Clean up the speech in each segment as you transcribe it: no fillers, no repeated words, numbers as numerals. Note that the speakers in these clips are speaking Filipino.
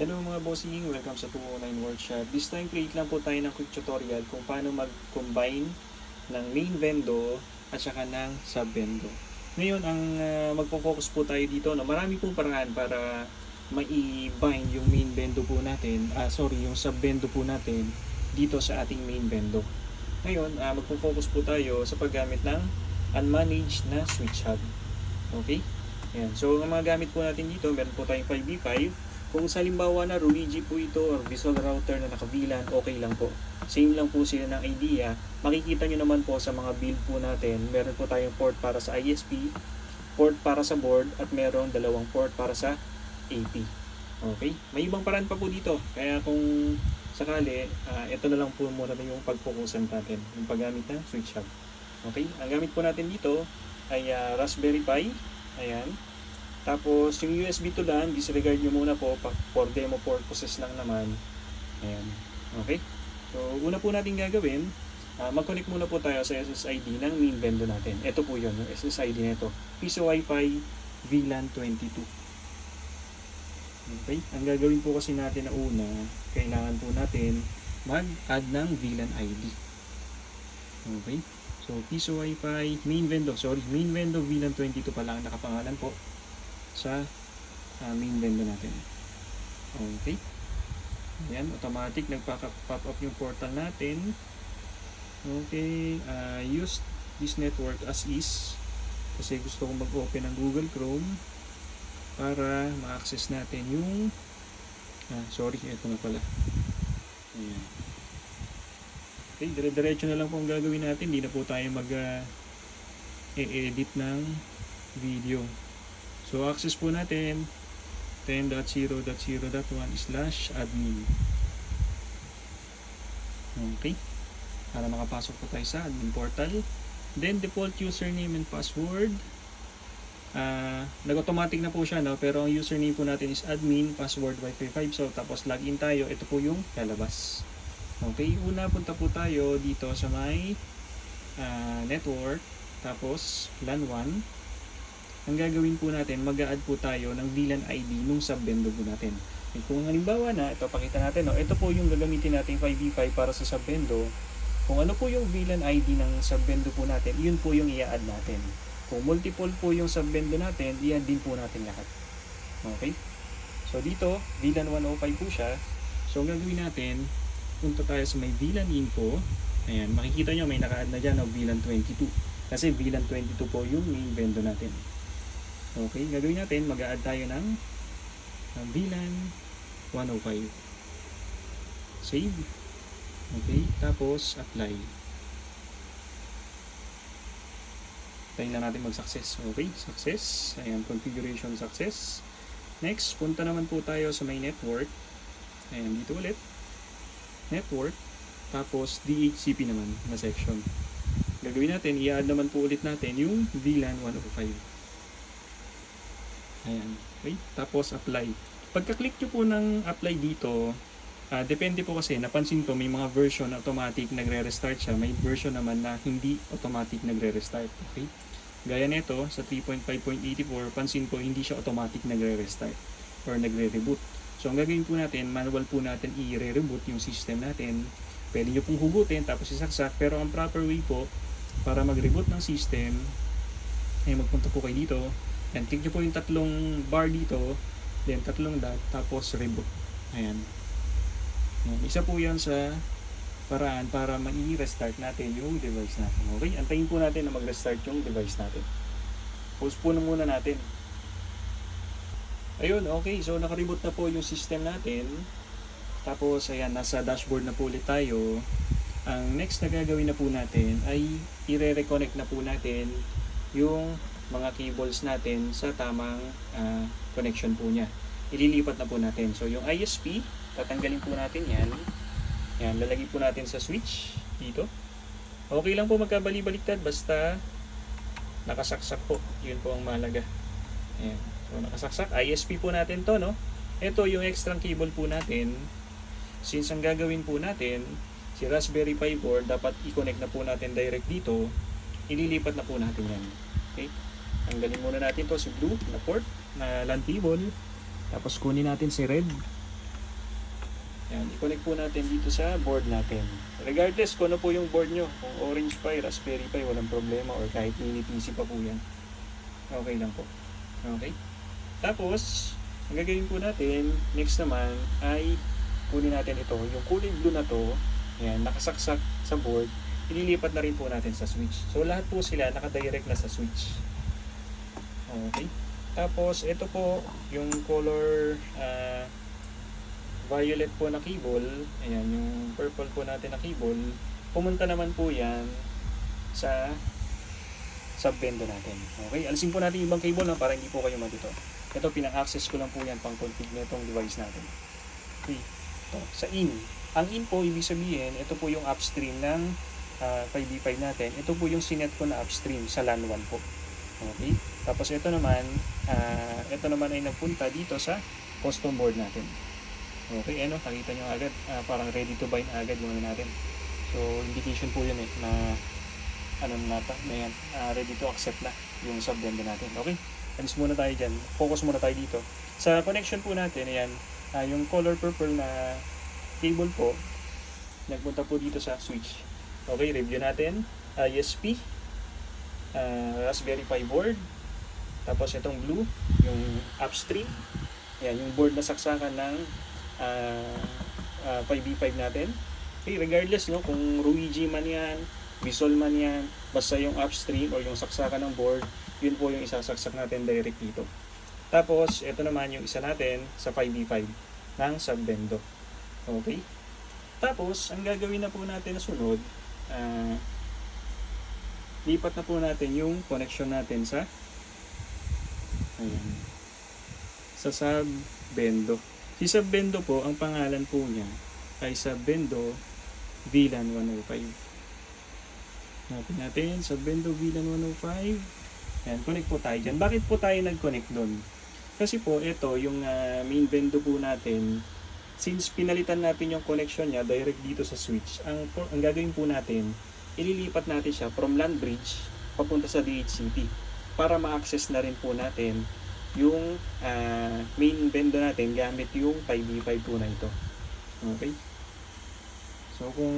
Hello mga bossing, welcome sa 209 Workshop. This time create lang po tayo ng quick tutorial kung paano mag-combine ng main vendor at saka ng sub vendor. Ngayon, ang magpo-focus po tayo dito, no, marami pong paraan para mai-bind yung main vendor po natin, yung sub vendor po natin dito sa ating main vendor. Ngayon, magpo-focus po tayo sa paggamit ng unmanaged na switch hub. Okay? Yan. So, ang mga gamit po natin dito, meron po tayong 5v5. Kung sa halimbawa na Rolligi po ito or visual router na naka-VLAN, okay lang po. Same lang po sila ng idea. Makikita nyo naman po sa mga build po natin, meron po tayong port para sa ISP, port para sa board, at meron dalawang port para sa AP. Okay? May ibang paraan pa po dito. Kaya kung sakali, ito na lang po muna yung pag-focusan natin, yung paggamit ng switch hub. Okay? Ang gamit po natin dito ay Raspberry Pi. Ayan. Tapos, yung USB to LAN, disregard nyo muna po for demo purposes lang naman. Ayan. Okay? So, una po natin gagawin, mag-connect muna po tayo sa SSID ng main vendor natin. Ito po yun, yung SSID nito. Piso Wi-Fi VLAN 22. Okay? Ang gagawin po kasi natin na una, kailangan po natin mag-add ng VLAN ID. Okay? So, Piso Wi-Fi main vendor VLAN 22 pa lang nakapangalan po sa main vendor natin. Okay. Ayan, automatic nagpa-pop up yung portal natin. Okay, use this network as is kasi gusto kong mag-open ng Google Chrome para ma-access natin yung ito na pala. Ayan. Okay, dire-diretso na lang po ang gagawin natin. Hindi na po tayo mag-edit ng video. So, access po natin 10.0.0.1/admin. Okay. Para makapasok po tayo sa admin portal. Then, default username and password. Nag-automatic na po siya, no? Pero ang username po natin is admin, password Wi-Fi 5. So, tapos login tayo. Ito po yung lalabas. Okay. Una, punta po tayo dito sa may network. Tapos, LAN 1. Ang gagawin po natin, mag-a-add po tayo ng VLAN ID nung sub-vendor po natin. E kung halimbawa na, ito pakita natin, no? Ito po yung gagamitin natin 5v5 para sa sub-vendor. Kung ano po yung VLAN ID ng sub-vendor po natin, yun po yung i-add natin. Kung multiple po yung sub-vendor natin, i-add din po natin lahat. Okay? So dito, VLAN 105 po siya. So ang gagawin natin, punta tayo sa may VLAN info. Ayan, makikita nyo may naka-add na dyan ng VLAN 22. Kasi VLAN 22 po yung main vendor natin. Okay, gagawin natin, mag-a-add tayo ng VLAN 105. Save. Okay, tapos apply. Tayo na natin mag-success. Okay, success. Ayan, configuration success. Next, punta naman po tayo sa may network. Ayan, dito ulit. Network. Tapos DHCP naman na section. Gagawin natin, i-add naman po ulit natin yung VLAN 105. Ayan. Okay. Tapos apply. Pagka-click nyo po ng apply dito, depende po kasi, napansin ko may mga version na automatic nagre-restart siya. May version naman na hindi automatic nagre-restart. Okay. Gaya nito, sa 3.5.84, pansin ko hindi siya automatic nagre-restart or nagre-reboot. So, ang gagawin po natin, manual po natin i-re-reboot yung system natin. Pwede nyo pong hugutin, tapos isaksak. Pero ang proper way po, para mag-reboot ng system, ay magpunta po kayo dito. And click nyo po yung tatlong bar dito, then tatlong dot, tapos reboot. Ayan. Isa po yan sa paraan para ma-restart natin yung device natin. Okay? Antayin po natin na mag-restart yung device natin. Pause po na muna natin. Ayun, okay. So, naka-reboot na po yung system natin. Tapos, ayan, nasa dashboard na po ulit tayo. Ang next na gagawin na po natin ay i-reconnect na po natin yung mga cables natin sa tamang connection po niya. Ililipat na po natin. So, yung ISP, tatanggalin po natin yan. Yan, lalagay po natin sa switch dito. Okay lang po magkabali-baliktad basta nakasaksak po. Yun po ang mahalaga. Ayan. So, nakasaksak. ISP po natin to, no? Ito yung extra cable po natin. Since ang gagawin po natin, si Raspberry Pi board, dapat i-connect na po natin direct dito. Ililipat na po natin yan. Okay? Tanggalin muna natin to si blue na port na LAN cable. Tapos kunin natin si red. Yan, i-connect po natin dito sa board natin. Regardless kung ano po yung board nyo, kung Orange Pi, Raspberry Pi, walang problema, or kahit mini PC pa po yan. Okay lang po. Okay? Tapos, ang gagawin po natin, next naman, ay kunin natin ito. Yung kulay blue na to, yan, nakasaksak sa board, ililipat na rin po natin sa switch. So, lahat po sila nakadirect na sa switch. Okay? Tapos, ito po, yung color violet po na cable, ayan, yung purple po natin na cable, pumunta naman po yan sa sub-bendo natin. Okay? Alisin po natin yung ibang cable na para hindi po kayo matito. Ito, pinang-access ko lang po yan pang config na itong device natin. Okay. Ito, sa in. Ang in po, ibig sabihin, ito po yung upstream ng 5v5 natin. Ito po yung sinet ko na upstream sa LAN 1 po. Okay? Tapos ito naman ay nagpunta dito sa custom board natin. Okay, ano, nakita nyo agad, parang ready to bind agad yung natin. So, indication po yun na yan, ready to accept na yung sub-bendo natin. Okay, alis muna tayo dyan. Focus muna tayo dito. Sa connection po natin, ayan, yung color purple na cable po, nagpunta po dito sa switch. Okay, review natin. ISP, Raspberry Pi board, tapos itong blue, yung upstream, yan, yung board na saksakan ng 5v5 natin. Okay, regardless no, kung Ruigi man yan, Visual man yan, basta yung upstream or yung saksakan ng board, yun po yung isasaksak natin direct dito. Tapos, ito naman yung isa natin sa 5v5 ng sub-bendo. Okay? Tapos, ang gagawin na po natin na sunod, lipat na po natin yung connection natin sa sub-bendo. Si sub-bendo po, ang pangalan po niya ay sub-bendo VLAN 105. Hanapin natin, sub-bendo VLAN 105. Yan, connect po tayo dyan. Bakit po tayo nag-connect doon? Kasi po, ito, yung main bendo po natin, since pinalitan natin yung connection niya direct dito sa switch, ang gagawin po natin, ililipat natin siya from LAN bridge papunta sa DHCP para ma-access na rin po natin yung main bendo natin gamit yung 5v5 po na ito. Okay? So kung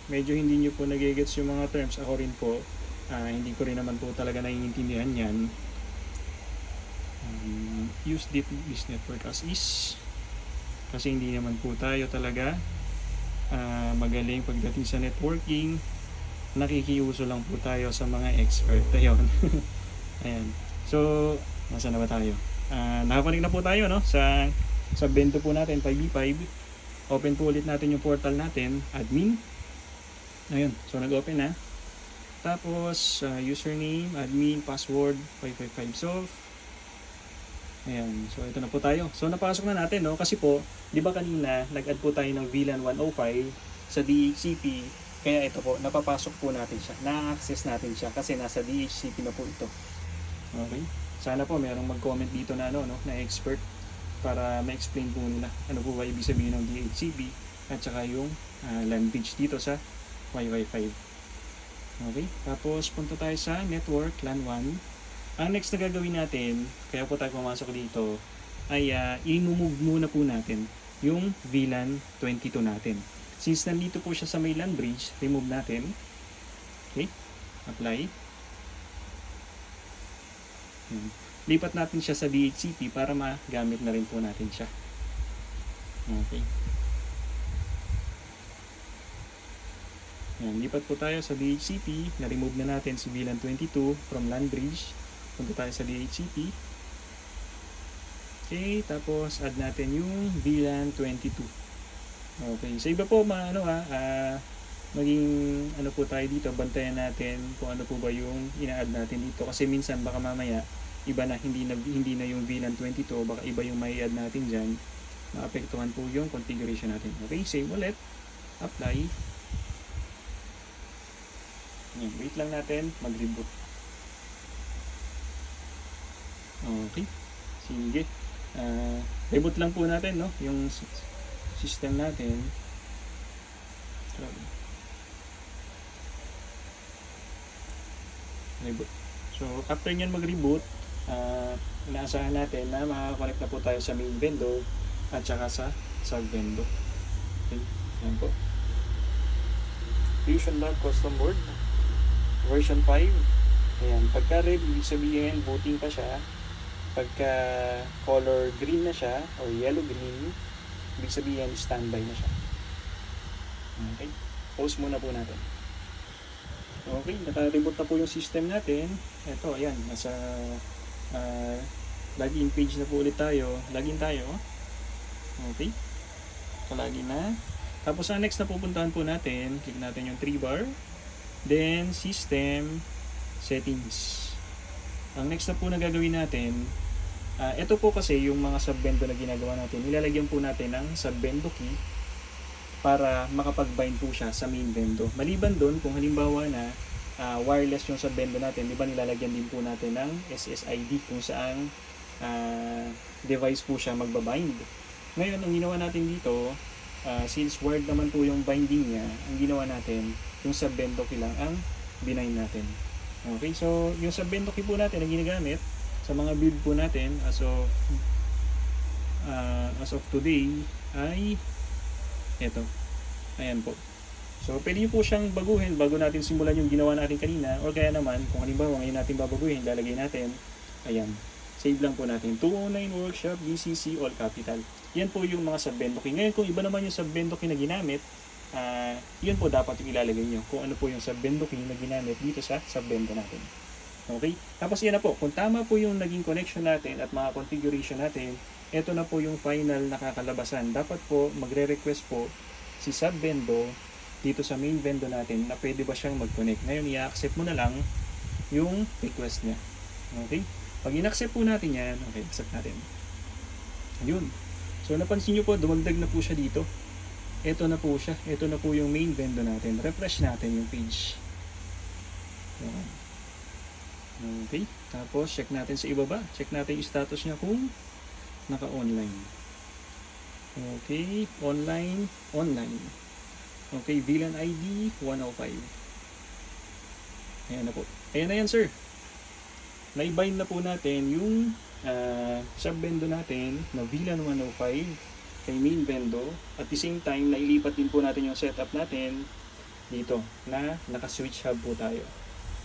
medyo hindi nyo po nagigets yung mga terms, ako rin po, hindi ko rin naman po talaga naiintindihan yan. Use this network as is. Kasi hindi naman po tayo talaga magaling pagdating sa networking. Nakikiuso lang po tayo sa mga expert. Ayun. Ayan. So, nasaan na ba tayo? Nakakonig na po tayo, no? Sa bento po natin, 5v5. Open po ulit natin yung portal natin, admin. Ayun. So, nag-open na. Tapos, username, admin, password, 555solve. Ayan. So, ito na po tayo. So, napasok na natin, no? Kasi po, di ba kanina, nag-add po tayo ng VLAN 105 sa DHCP. Kaya ito po, napapasok po natin siya. Na-access natin siya kasi nasa DHCP na po ito. Okay? Sana po merong mag-comment dito na na expert para ma-explain po nila ano po ba ibig sabihin ng DHCP at saka yung LAN bridge dito sa Wi-Fi 5. Okay? Tapos punta tayo sa network LAN 1. Ang next na gagawin natin, kaya po tayo pumasok dito, ay i-remove muna po natin yung VLAN 22 natin. Since nandito po siya sa may LAN bridge, remove natin. Okay? Apply. Lipat natin siya sa DHCP para magamit na rin po natin siya. Okay. Yan, lipat po tayo sa DHCP. Na-remove na natin si VLAN 22 from LAN bridge. Punta tayo sa DHCP. Okay, tapos add natin yung VLAN 22. Okay, sa iba po maging po tayo dito, bantayan natin kung ano po ba yung ina-add natin dito kasi minsan baka mamaya iba na hindi na yung VLAN 22, baka iba yung may add natin diyan, maapektuhan po yung configuration natin. Okay, save ulit, apply. Yan, wait lang natin, mag-reboot. Okay, sige. Reboot lang po natin yung system natin. Reboot. So, after nyan mag-reboot, inaasahan natin na makakonect na po tayo sa main vendor at saka sa sub-vendor. Okay, yan po. Fusion Lab Custom Board, version 5. Ayan, pagka red, ibig sabihin, booting pa siya. Pagka color green na siya, or yellow-green, ibig sabihin, standby na siya. Okay, pause muna po natin. Okay, naka-reboot na po yung system natin. Ito, ayan, nasa login page na po ulit tayo. Login tayo. Okay, kalagin na. Tapos ang next na pupuntahan po natin, click natin yung 3 bar. Then, System, Settings. Ang next na po na gagawin natin, ito po kasi yung mga sub-bendo na ginagawa natin. Nilalagyan po natin ng sub-bendo key para makapag-bind po siya sa main bendo. Maliban doon, kung halimbawa na wireless yung sub-bendo natin, di ba nilalagyan din po natin ng SSID kung saan device po siya magbabind. Ngayon, ang ginawa natin dito, since wired naman po yung binding niya, ang ginawa natin, yung sub-bendo key lang ang binind natin. Okay, so yung sub-bendo key po natin na ginagamit sa mga build po natin as of today ay ito. Ayan po. So pwede nyo po siyang baguhin bago natin simulan yung ginawa natin kanina, or kaya naman kung halimbawa ngayon natin babaguhin, lalagay natin, ayan, save lang po natin 209 Workshop BCC all capital. Yan po yung mga sub-bendo key. Ngayon kung iba naman yung sub-bendo key na ginamit, yun po dapat yung ilalagay nyo kung ano po yung sub-bendo key na ginamit dito sa sub-bendo natin. Okay? Tapos yan na po, kung tama po yung naging connection natin at mga configuration natin, ito na po yung final na kakalabasan. Dapat po magre-request po si sub-bendo dito sa main bendo natin na pwede ba siyang mag-connect. Ngayon i-accept mo na lang yung request niya. Okay? Pag in-accept po natin yan, okay, accept natin. Yun. So napansin nyo po, dumagdag na po siya dito. Ito na po siya. Ito na po yung main bendo natin. Refresh natin yung page. Yan. Okay. Tapos check natin sa ibaba. Check natin yung status niya kung naka-online. Okay. Online. Online. Okay. VLAN ID 105. Ayan na po. Ayan na yan, sir. Na-bind na po natin yung sub-bendo natin na VLAN 105 kay main bendo. At the same time, nailipat din po natin yung setup natin dito na naka-switch hub po tayo.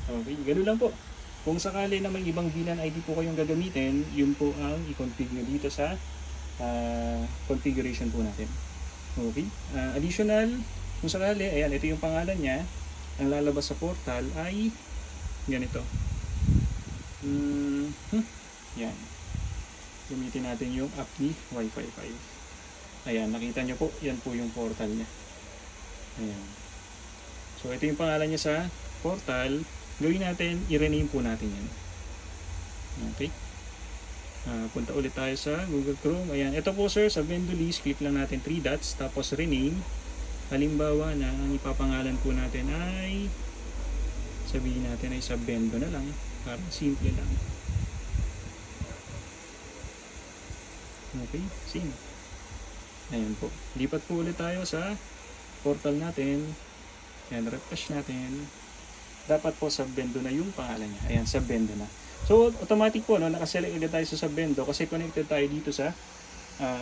Okay, ganoon lang po. Kung sakali na may ibang VLAN ID po kayong gagamitin, yun po ang i-configure nyo dito sa configuration po natin. Okay, additional, kung sakali, ayan, ito yung pangalan niya. Ang lalabas sa portal ay ganito. Yan. Gamitin natin yung app ni Wi-Fi 5. Ayan, nakita nyo po, yan po yung portal niya. Ayan. So, ito yung pangalan niya sa portal. Gawin natin, i-rename po natin yan. Okay. Punta ulit tayo sa Google Chrome. Ayan, ito po sir, sa vendor list, click lang natin 3 dots, tapos rename. Halimbawa na, ang ipapangalan po natin ay, sabihin natin ay sub-bendo na lang. Para simple lang. Okay, same. Ayan po. Lipat po ulit tayo sa portal natin. Ayan, refresh natin. Dapat po sub-bendo na yung pangalan niya. Ayan, sub-bendo na. So, automatic po, no, nakaselect ulit tayo sa sub-bendo kasi connected tayo dito sa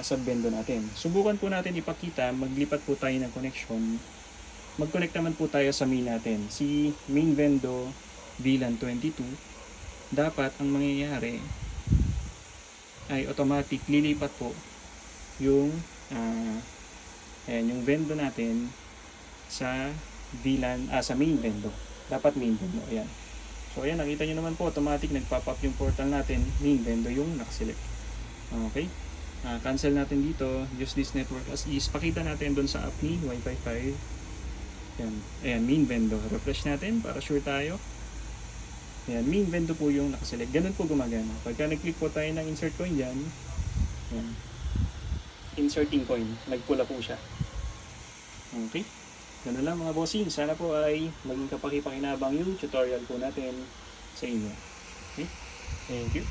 sub-bendo natin. Subukan po natin ipakita, maglipat po tayo ng connection. Mag-connect naman po tayo sa main natin. Si main vendo VLAN 22. Dapat ang mangyayari ay automatic lilipat po yung ayan, yung vendo natin sa VLAN, sa main vendo. Dapat main vendo. Ayan. So ayan, nakita nyo naman po, automatic nagpop up yung portal natin, main vendo yung nakaselect. Okay. Cancel natin dito, use this network as is. Pakita natin doon sa app ni Wi-Fi 5. Ayan. Ayan, main vendo. Refresh natin para sure tayo. Ayan, main vendo po yung nakaselect. Ganun po gumagana. Pagka nag-click po tayo ng insert coin dyan, ayan, inserting coin, nagpula po siya. Okay. Ganun lang mga bossing. Sana po ay maging kapaki-pakinabang yung tutorial po natin sa inyo. Okay? Thank you.